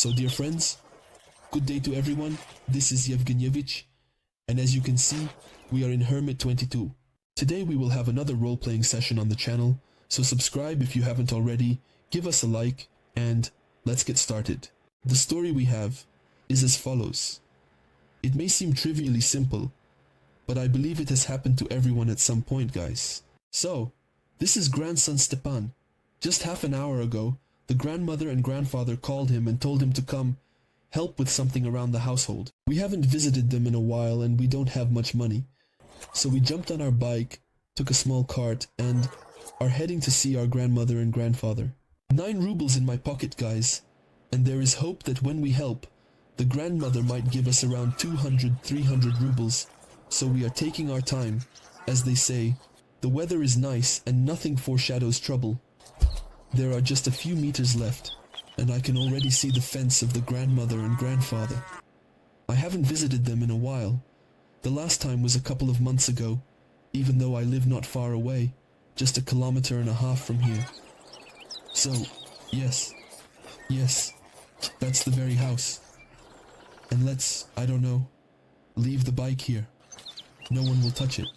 So dear friends, good day to everyone. This is Yevgenyevich, and as you can see, we are in Hermit22. Today we will have another role-playing session on the channel, so subscribe if you haven't already, give us a like, and let's get started. The story we have is as follows. It may seem trivially simple, but I believe it has happened to everyone at some point, guys. So, this is grandson Stepan. Just half an hour ago, the grandmother and grandfather called him and told him to come help with something around the household. We haven't visited them in a while and we don't have much money. So we jumped on our bike, took a small cart, and are heading to see our grandmother and grandfather. 9 rubles in my pocket, guys, and there is hope that when we help, the grandmother might give us around 200-300 rubles. So we are taking our time. As they say, the weather is nice and nothing foreshadows trouble. There are just a few meters left, and I can already see the fence of the grandmother and grandfather. I haven't visited them in a while. The last time was a couple of months ago, even though I live not far away, just 1.5 kilometers from here. So, yes, that's the very house. And let's, I don't know, leave the bike here. No one will touch it.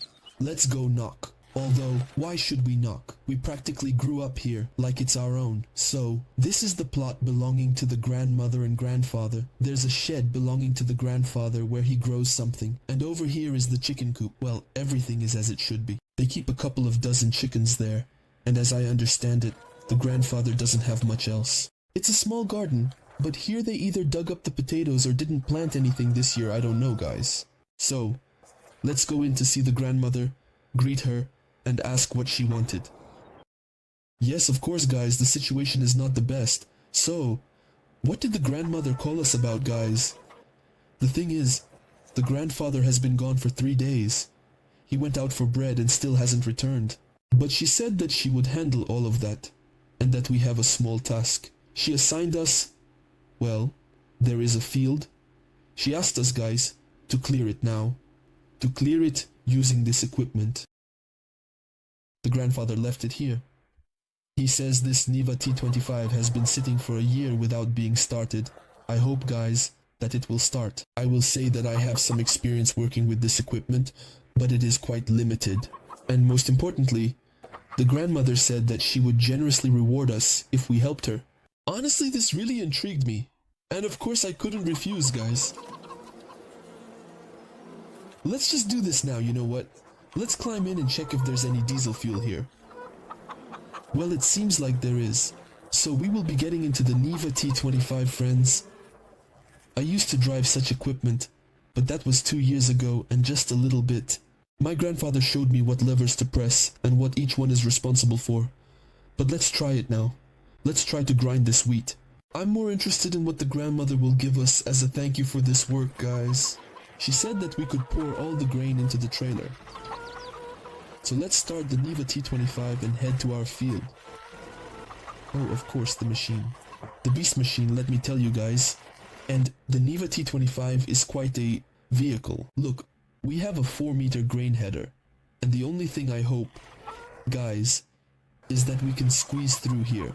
Let's go knock. Although, why should we knock? We practically grew up here, like it's our own. So, this is the plot belonging to the grandmother and grandfather. There's a shed belonging to the grandfather where he grows something. And over here is the chicken coop. Well, everything is as it should be. They keep a couple of dozen chickens there. And as I understand it, the grandfather doesn't have much else. It's a small garden, but here they either dug up the potatoes or didn't plant anything this year, I don't know, guys. So, let's go in to see the grandmother, greet her, and ask what she wanted. Yes, of course, guys, the situation is not the best. So, what did the grandmother call us about, guys? The thing is, the grandfather has been gone for 3 days. He went out for bread and still hasn't returned. But she said that she would handle all of that, and that we have a small task. She assigned us, well, there is a field. She asked us, guys, to clear it now. To clear it using this equipment. The grandfather left it here. He says this Niva T25 has been sitting for a year without being started. I hope, guys, that it will start. I will say that I have some experience working with this equipment, but it is quite limited. And most importantly, the grandmother said that she would generously reward us if we helped her. Honestly, this really intrigued me. And of course I couldn't refuse, guys. Let's just do this now, you know what? Let's climb in and check if there's any diesel fuel here. Well, it seems like there is. So we will be getting into the Niva T25, friends. I used to drive such equipment, but that was 2 years ago and just a little bit. My grandfather showed me what levers to press and what each one is responsible for. But let's try it now. Let's try to grind this wheat. I'm more interested in what the grandmother will give us as a thank you for this work, guys. She said that we could pour all the grain into the trailer. So let's start the Niva T25 and head to our field. Oh, of course, the machine. The beast machine, let me tell you guys. And the Niva T25 is quite a vehicle. Look, we have a 4-meter grain header. And the only thing I hope, guys, is that we can squeeze through here.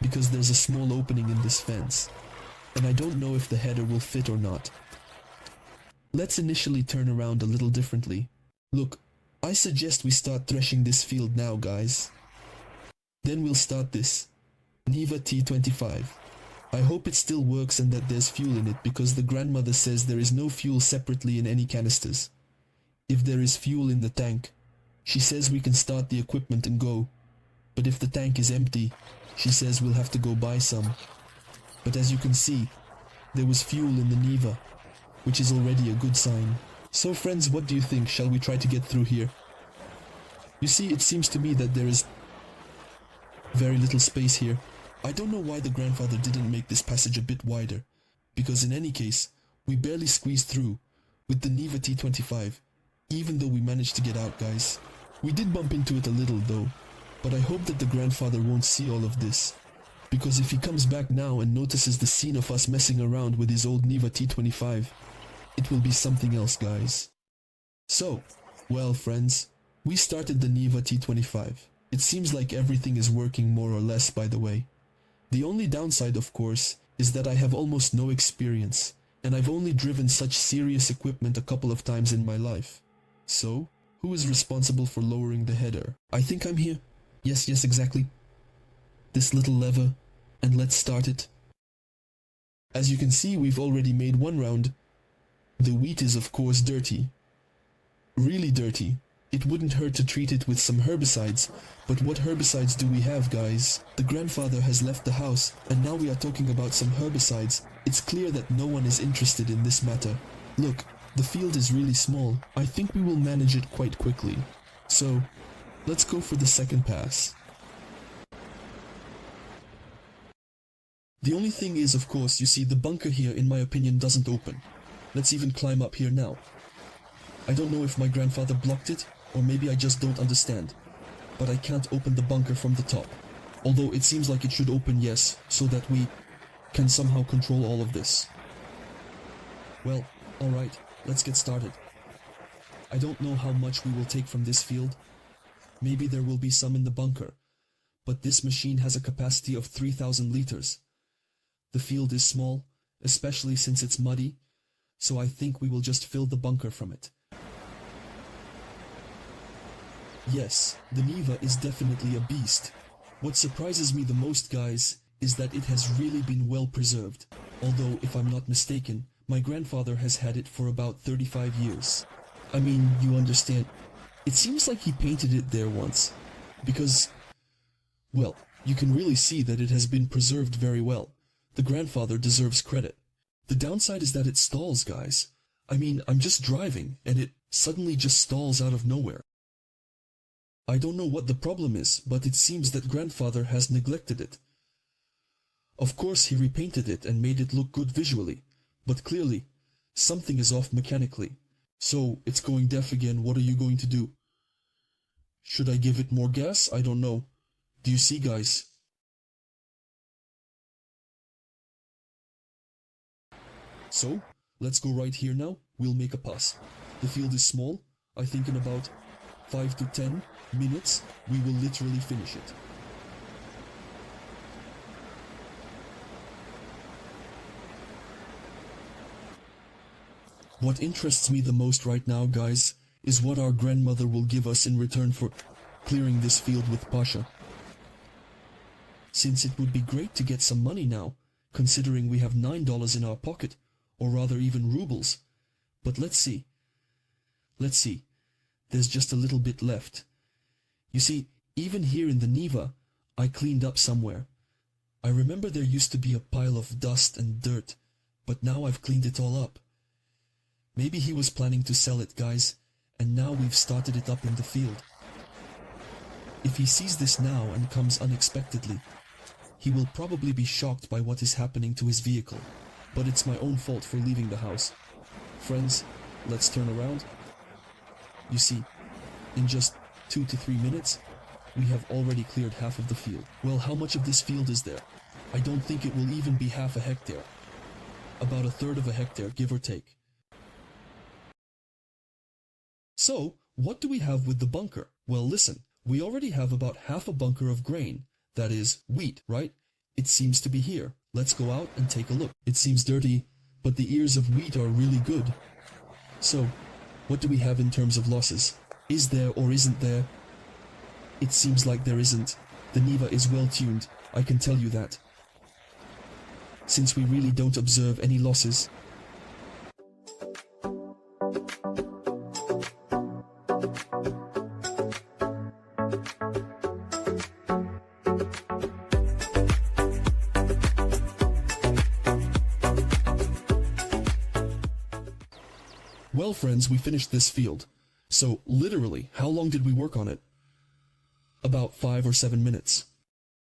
Because there's a small opening in this fence. And I don't know if the header will fit or not. Let's initially turn around a little differently. Look, I suggest we start threshing this field now, guys. Then we'll start this Niva T25. I hope it still works and that there's fuel in it, because the grandmother says there is no fuel separately in any canisters. If there is fuel in the tank, she says we can start the equipment and go. But if the tank is empty, she says we'll have to go buy some. But as you can see, there was fuel in the Niva, which is already a good sign. So friends, what do you think? Shall we try to get through here? You see, it seems to me that there is very little space here. I don't know why the grandfather didn't make this passage a bit wider, because in any case, we barely squeezed through with the Niva T25, even though we managed to get out, guys. We did bump into it a little though, but I hope that the grandfather won't see all of this, because if he comes back now and notices the scene of us messing around with his old Niva T25, it will be something else, guys. So, well friends, we started the Niva T25. It seems like everything is working more or less, by the way. The only downside, of course, is that I have almost no experience, and I've only driven such serious equipment a couple of times in my life. So, who is responsible for lowering the header? I think I'm here. Yes, exactly. This little lever, and let's start it. As you can see, we've already made one round. The wheat is of course dirty. Really dirty. It wouldn't hurt to treat it with some herbicides, but what herbicides do we have, guys? The grandfather has left the house, and now we are talking about some herbicides. It's clear that no one is interested in this matter. Look, the field is really small. I think we will manage it quite quickly. So, let's go for the second pass. The only thing is, of course, you see, the bunker here, in my opinion, doesn't open. Let's even climb up here now. I don't know if my grandfather blocked it, or maybe I just don't understand. But I can't open the bunker from the top. Although it seems like it should open, yes, so that we can somehow control all of this. Well, alright, let's get started. I don't know how much we will take from this field. Maybe there will be some in the bunker. But this machine has a capacity of 3,000 liters. The field is small, especially since it's muddy, so I think we will just fill the bunker from it. Yes, the Niva is definitely a beast. What surprises me the most, guys, is that it has really been well preserved. Although, if I'm not mistaken, my grandfather has had it for about 35 years. I mean, you understand, it seems like he painted it there once. Because, well, you can really see that it has been preserved very well. The grandfather deserves credit. The downside is that it stalls, guys. I mean, I'm just driving, and it suddenly just stalls out of nowhere. I don't know what the problem is, but it seems that grandfather has neglected it. Of course, he repainted it and made it look good visually, but clearly, something is off mechanically. So, it's going deaf again. What are you going to do? Should I give it more gas? I don't know. Do you see, guys? So, let's go right here now. We'll make a pass. The field is small. I think in about 5 to 10 minutes, we will literally finish it. What interests me the most right now, guys, is what our grandmother will give us in return for clearing this field with Pasha. Since it would be great to get some money now, considering we have $9 in our pocket, or rather even rubles. But let's see. There's just a little bit left. You see, even here in the Niva, I cleaned up somewhere. I remember there used to be a pile of dust and dirt, but now I've cleaned it all up. Maybe he was planning to sell it, guys, and now we've started it up in the field. If he sees this now and comes unexpectedly, he will probably be shocked by what is happening to his vehicle. But it's my own fault for leaving the house. Friends, let's turn around. You see, in just 2 to 3 minutes, we have already cleared half of the field. Well, how much of this field is there? I don't think it will even be half a hectare. About 1/3 of a hectare, give or take. So, what do we have with the bunker? Well, listen, we already have about half a bunker of grain. That is, wheat, right? It seems to be here. Let's go out and take a look. It seems dirty, but the ears of wheat are really good. So, what do we have in terms of losses? Is there or isn't there? It seems like there isn't. The Niva is well tuned, I can tell you that. Since we really don't observe any losses. Well, friends, we finished this field. So, literally, how long did we work on it? About 5 or 7 minutes.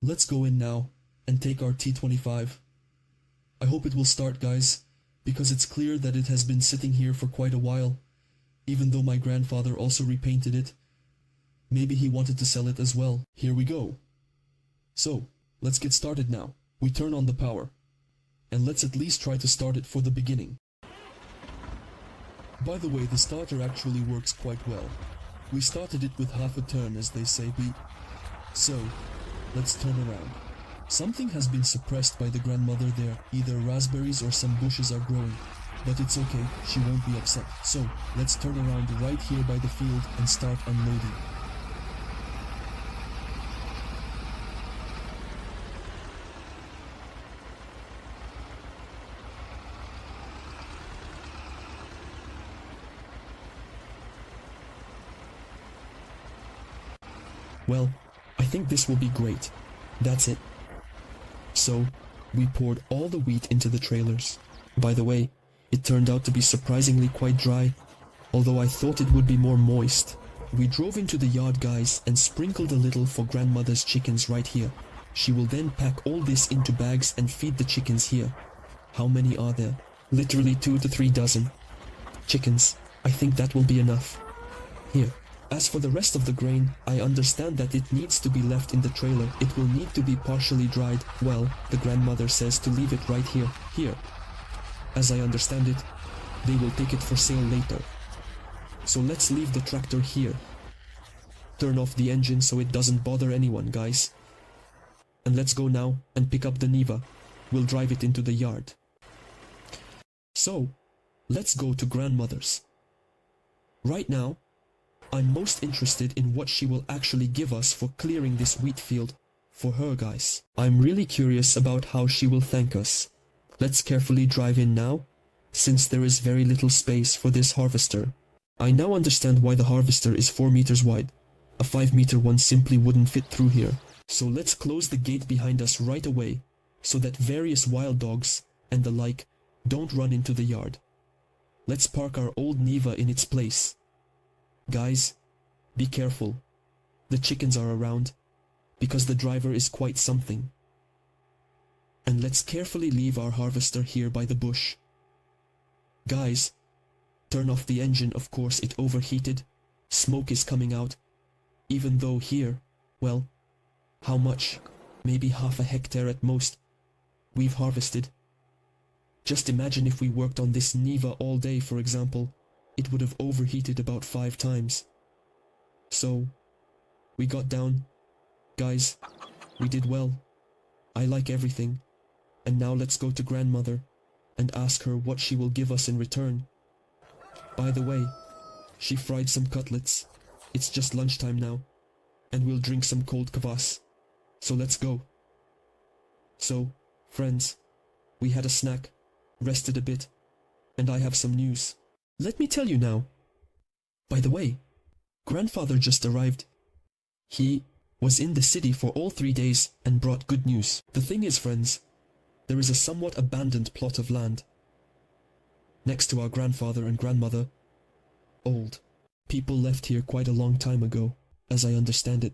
Let's go in now and take our T25. I hope it will start, guys, because it's clear that it has been sitting here for quite a while, even though my grandfather also repainted it. Maybe he wanted to sell it as well. Here we go. So, let's get started now. We turn on the power. And let's at least try to start it for the beginning. By the way, the starter actually works quite well. We started it with half a turn, as they say. So, let's turn around. Something has been suppressed by the grandmother there. Either raspberries or some bushes are growing. But it's okay, she won't be upset. So, let's turn around right here by the field and start unloading. Well, I think this will be great. That's it. So, we poured all the wheat into the trailers. By the way, it turned out to be surprisingly quite dry, although I thought it would be more moist. We drove into the yard, guys, and sprinkled a little for grandmother's chickens right here. She will then pack all this into bags and feed the chickens here. How many are there? Literally 2 to 3 dozen. Chickens, I think that will be enough. Here. As for the rest of the grain, I understand that it needs to be left in the trailer. It will need to be partially dried. Well, the grandmother says to leave it right here. Here. As I understand it, they will take it for sale later. So let's leave the tractor here. Turn off the engine so it doesn't bother anyone, guys. And let's go now and pick up the Niva. We'll drive it into the yard. So, let's go to grandmother's. Right now, I'm most interested in what she will actually give us for clearing this wheat field for her, guys. I'm really curious about how she will thank us. Let's carefully drive in now, since there is very little space for this harvester. I now understand why the harvester is 4 meters wide. A 5-meter one simply wouldn't fit through here. So let's close the gate behind us right away, so that various wild dogs and the like don't run into the yard. Let's park our old Niva in its place. Guys, be careful. The chickens are around, because the driver is quite something. And let's carefully leave our harvester here by the bush. Guys, turn off the engine, of course it overheated. Smoke is coming out. Even though here, well, how much? Maybe half a hectare at most. We've harvested. Just imagine if we worked on this Niva all day, for example. It would have overheated about 5 times. So, we got down. Guys, we did well. I like everything. And now let's go to grandmother and ask her what she will give us in return. By the way, she fried some cutlets. It's just lunchtime now. And we'll drink some cold kvass. So let's go. So, friends, we had a snack, rested a bit, and I have some news. Let me tell you now. By the way, grandfather just arrived. He was in the city for all 3 days and brought good news. The thing is, friends, there is a somewhat abandoned plot of land next to our grandfather and grandmother. Old. People left here quite a long time ago, as I understand it.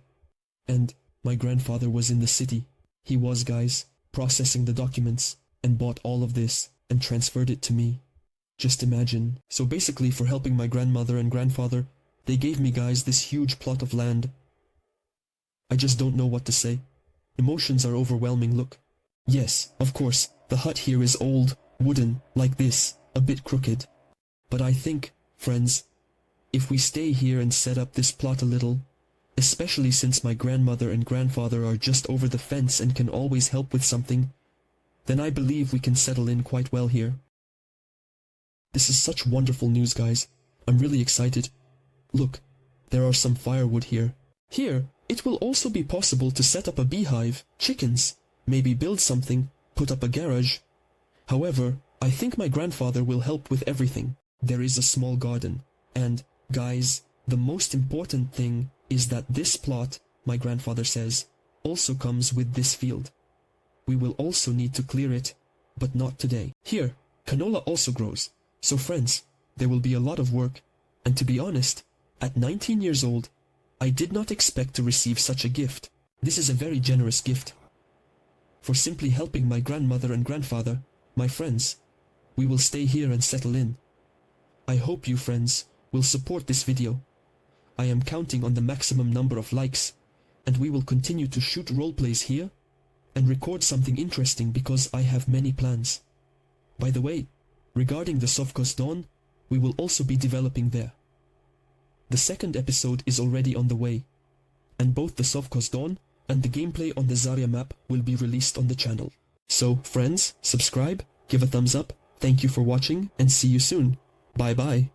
And my grandfather was in the city. He was, guys, processing the documents and bought all of this and transferred it to me. Just imagine. So basically, for helping my grandmother and grandfather, they gave me, guys, this huge plot of land. I just don't know what to say. Emotions are overwhelming. Look. Yes, of course, the hut here is old, wooden, like this, a bit crooked. But I think, friends, if we stay here and set up this plot a little, especially since my grandmother and grandfather are just over the fence and can always help with something, then I believe we can settle in quite well here. This is such wonderful news, guys. I'm really excited. Look, there are some firewood here. Here, it will also be possible to set up a beehive, chickens, maybe build something, put up a garage. However, I think my grandfather will help with everything. There is a small garden. And, guys, the most important thing is that this plot, my grandfather says, also comes with this field. We will also need to clear it, but not today. Here, canola also grows. So friends, there will be a lot of work, and to be honest, at 19 years old, I did not expect to receive such a gift. This is a very generous gift. For simply helping my grandmother and grandfather, my friends, we will stay here and settle in. I hope you, friends, will support this video. I am counting on the maximum number of likes, and we will continue to shoot roleplays here, and record something interesting because I have many plans. By the way, regarding the Sovkhoz Dawn, we will also be developing there. The second episode is already on the way, and both the Sovkhoz Dawn and the gameplay on the Zarya map will be released on the channel. So friends, subscribe, give a thumbs up, thank you for watching, and see you soon. Bye bye.